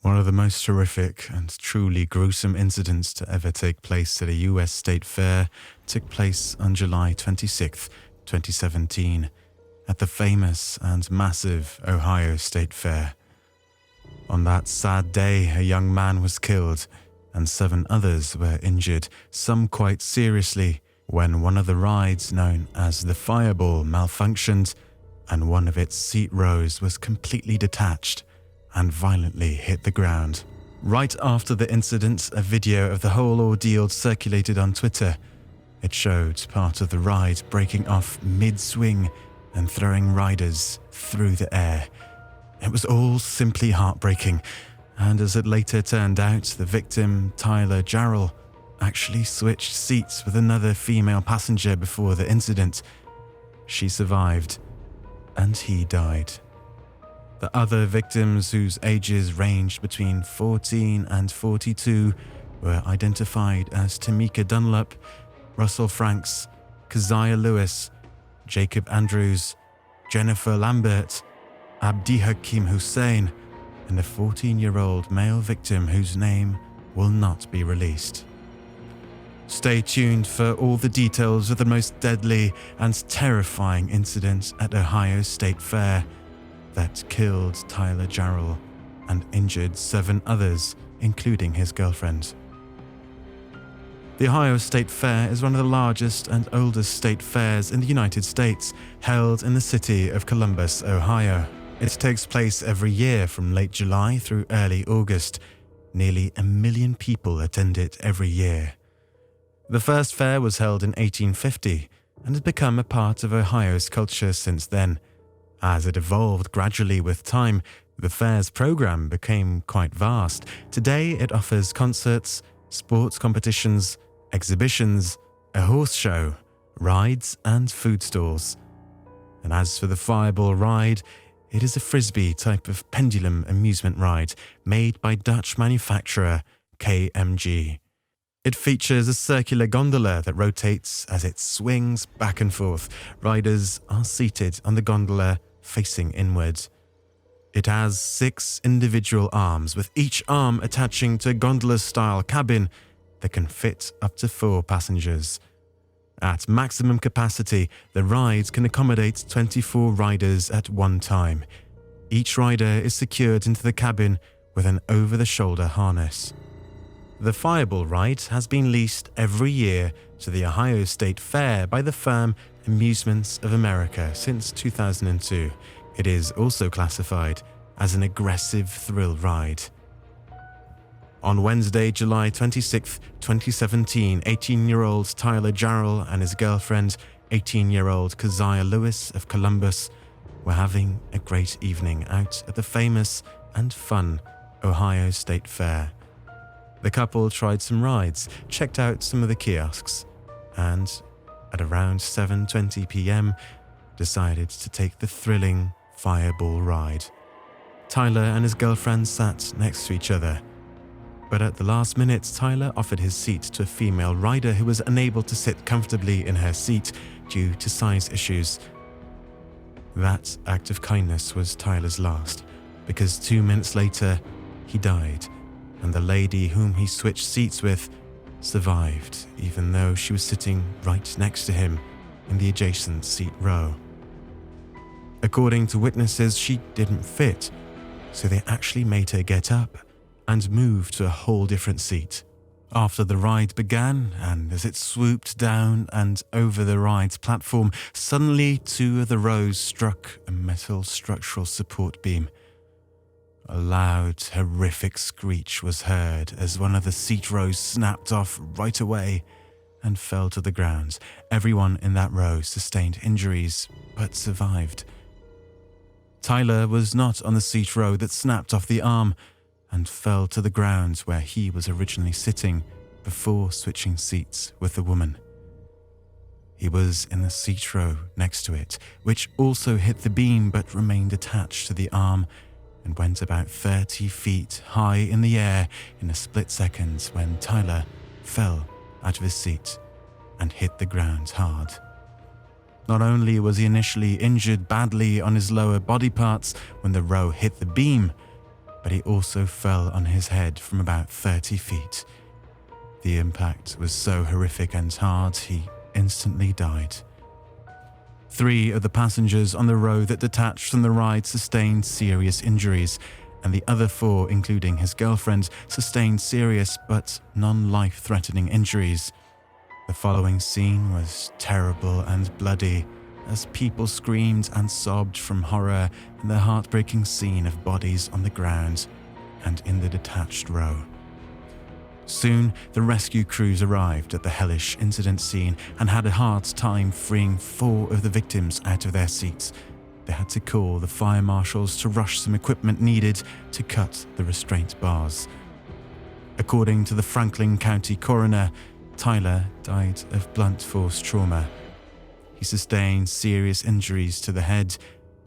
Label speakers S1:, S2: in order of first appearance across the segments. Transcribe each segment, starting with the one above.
S1: One of the most horrific and truly gruesome incidents to ever take place at a US state fair took place on July 26, 2017, at the famous and massive Ohio State Fair. On that sad day, a young man was killed and 7 others were injured, some quite seriously, when one of the rides known as the Fireball malfunctioned and one of its seat rows was completely detached and violently hit the ground. Right after the incident, a video of the whole ordeal circulated on Twitter. It showed part of the ride breaking off mid-swing and throwing riders through the air. It was all simply heartbreaking, and as it later turned out, the victim, Tyler Jarell, actually switched seats with another female passenger before the incident. She survived, and he died. The other victims, whose ages ranged between 14 and 42, were identified as Tamika Dunlap, Russell Franks, Keziah Lewis, Jacob Andrews, Jennifer Lambert, Abdihakim Hussein, and a 14-year-old male victim whose name will not be released. Stay tuned for all the details of the most deadly and terrifying incident at Ohio State Fair that killed Tyler Jarell and injured 7 others, including his girlfriend. The Ohio State Fair is one of the largest and oldest state fairs in the United States, held in the city of Columbus, Ohio. It takes place every year from late July through early August. Nearly 1 million people attend it every year. The first fair was held in 1850 and has become a part of Ohio's culture since then. As it evolved gradually with time, the fair's program became quite vast. Today it offers concerts, sports competitions, exhibitions, a horse show, rides and food stalls. And as for the Fireball ride, it is a frisbee type of pendulum amusement ride made by Dutch manufacturer KMG. It features a circular gondola that rotates as it swings back and forth. Riders are seated on the gondola facing inwards. It has 6 individual arms, with each arm attaching to a gondola-style cabin that can fit up to 4 passengers. At maximum capacity, the ride can accommodate 24 riders at one time. Each rider is secured into the cabin with an over-the-shoulder harness. The Fireball ride has been leased every year to the Ohio State Fair by the firm Amusements of America since 2002. It is also classified as an aggressive thrill ride. On Wednesday, July 26, 2017, 18-year-old Tyler Jarell and his girlfriend, 18-year-old Keziah Lewis of Columbus, were having a great evening out at the famous and fun Ohio State Fair. The couple tried some rides, checked out some of the kiosks, and at around 7:20 p.m. decided to take the thrilling Fireball ride. Tyler and his girlfriend sat next to each other, but at the last minute, Tyler offered his seat to a female rider who was unable to sit comfortably in her seat due to size issues. That act of kindness was Tyler's last, because 2 minutes later, he died, and the lady whom he switched seats with survived, even though she was sitting right next to him in the adjacent seat row. According to witnesses, she didn't fit, so they actually made her get up and move to a whole different seat. After the ride began, and as it swooped down and over the ride's platform, suddenly 2 of the rows struck a metal structural support beam. A loud, horrific screech was heard as one of the seat rows snapped off right away and fell to the ground. Everyone in that row sustained injuries, but survived. Tyler was not on the seat row that snapped off the arm and fell to the ground where he was originally sitting before switching seats with the woman. He was in the seat row next to it, which also hit the beam but remained attached to the arm and went about 30 feet high in the air in a split second when Tyler fell out of his seat and hit the ground hard. Not only was he initially injured badly on his lower body parts when the row hit the beam, but he also fell on his head from about 30 feet. The impact was so horrific and hard, he instantly died. 3 of the passengers on the row that detached from the ride sustained serious injuries, and the other 4, including his girlfriend, sustained serious but non-life-threatening injuries. The following scene was terrible and bloody, as people screamed and sobbed from horror in the heartbreaking scene of bodies on the ground and in the detached row. Soon, the rescue crews arrived at the hellish incident scene and had a hard time freeing 4 of the victims out of their seats. They had to call the fire marshals to rush some equipment needed to cut the restraint bars. According to the Franklin County coroner, Tyler died of blunt force trauma. He sustained serious injuries to the head,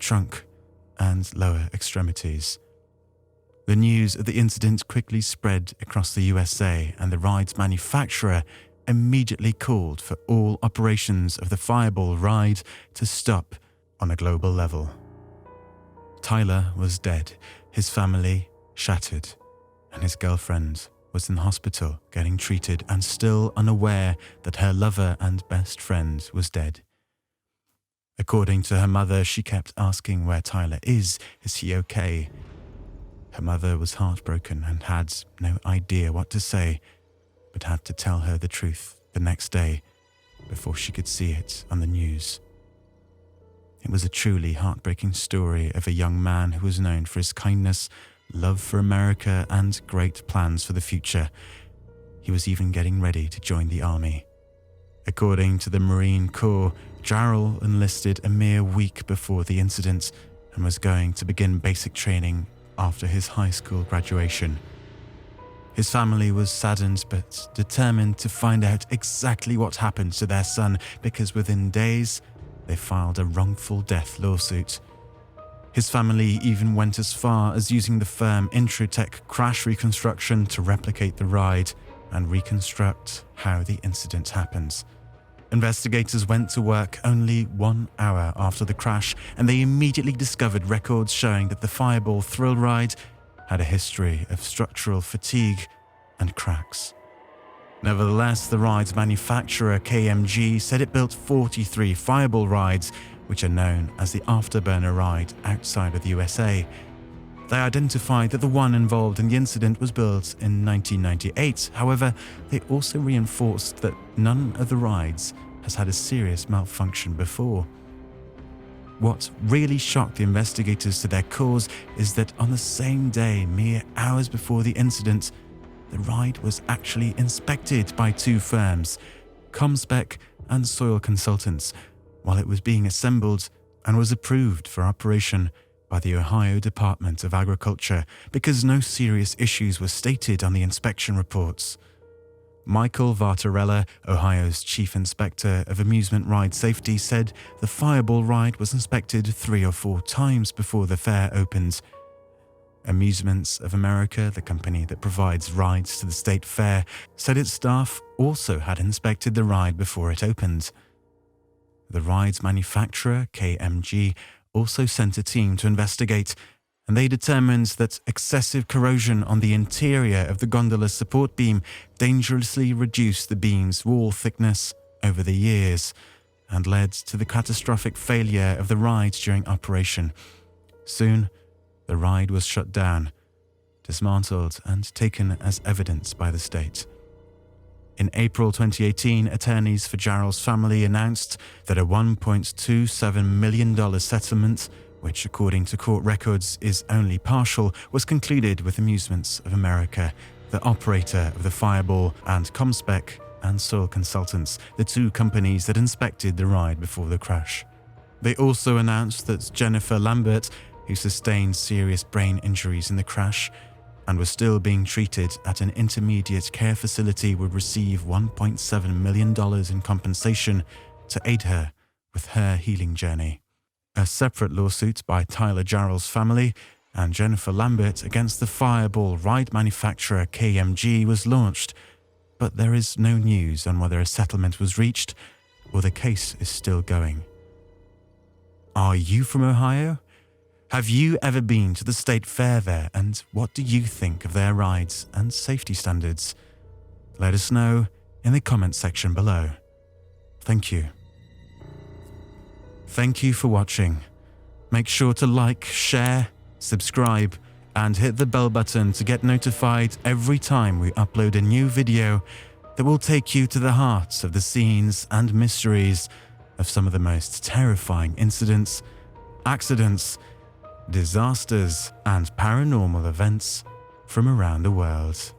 S1: trunk, and lower extremities. The news of the incident quickly spread across the USA, and the ride's manufacturer immediately called for all operations of the Fireball ride to stop on a global level. Tyler was dead, his family shattered, and his girlfriend was in hospital getting treated and still unaware that her lover and best friend was dead. According to her mother, she kept asking where Tyler is he okay? Her mother was heartbroken and had no idea what to say, but had to tell her the truth the next day before she could see it on the news. It was a truly heartbreaking story of a young man who was known for his kindness, love for America, and great plans for the future. He was even getting ready to join the army. According to the Marine Corps, Jarrell enlisted a mere week before the incident and was going to begin basic training after his high school graduation. His family was saddened but determined to find out exactly what happened to their son, because within days they filed a wrongful death lawsuit. His family even went as far as using the firm Introtech Crash Reconstruction to replicate the ride and reconstruct how the incident happened. Investigators went to work only 1 hour after the crash, and they immediately discovered records showing that the Fireball thrill ride had a history of structural fatigue and cracks. Nevertheless, the ride's manufacturer, KMG, said it built 43 Fireball rides, which are known as the Afterburner ride, outside of the USA. They identified that the one involved in the incident was built in 1998. However, they also reinforced that none of the rides has had a serious malfunction before. What really shocked the investigators to their cause is that on the same day, mere hours before the incident, the ride was actually inspected by 2 firms, ComSpec and Soil Consultants, while it was being assembled, and was approved for operation by the Ohio Department of Agriculture because no serious issues were stated on the inspection reports. Michael Vartarella, Ohio's chief inspector of amusement ride safety, said the Fireball ride was inspected 3 or 4 times before the fair opened. Amusements of America, the company that provides rides to the state fair, said its staff also had inspected the ride before it opened. The ride's manufacturer, KMG, also sent a team to investigate, and they determined that excessive corrosion on the interior of the gondola's support beam dangerously reduced the beam's wall thickness over the years and led to the catastrophic failure of the ride during operation. Soon, the ride was shut down, dismantled, and taken as evidence by the state. In April 2018, attorneys for Jarrell's family announced that a $1.27 million settlement, which according to court records is only partial, was concluded with Amusements of America, the operator of the Fireball, and ComSpec and Soil Consultants, the 2 companies that inspected the ride before the crash. They also announced that Jennifer Lambert, who sustained serious brain injuries in the crash and was still being treated at an intermediate care facility, would receive $1.7 million in compensation to aid her with her healing journey. A separate lawsuit by Tyler Jarell's family and Jennifer Lambert against the Fireball ride manufacturer KMG was launched, but there is no news on whether a settlement was reached or the case is still going. Are you from Ohio? Have you ever been to the state fair there, and what do you think of their rides and safety standards? Let us know in the comments section below. Thank you. Thank you for watching. Make sure to like, share, subscribe, and hit the bell button to get notified every time we upload a new video that will take you to the heart of the scenes and mysteries of some of the most terrifying incidents, accidents, disasters, and paranormal events from around the world.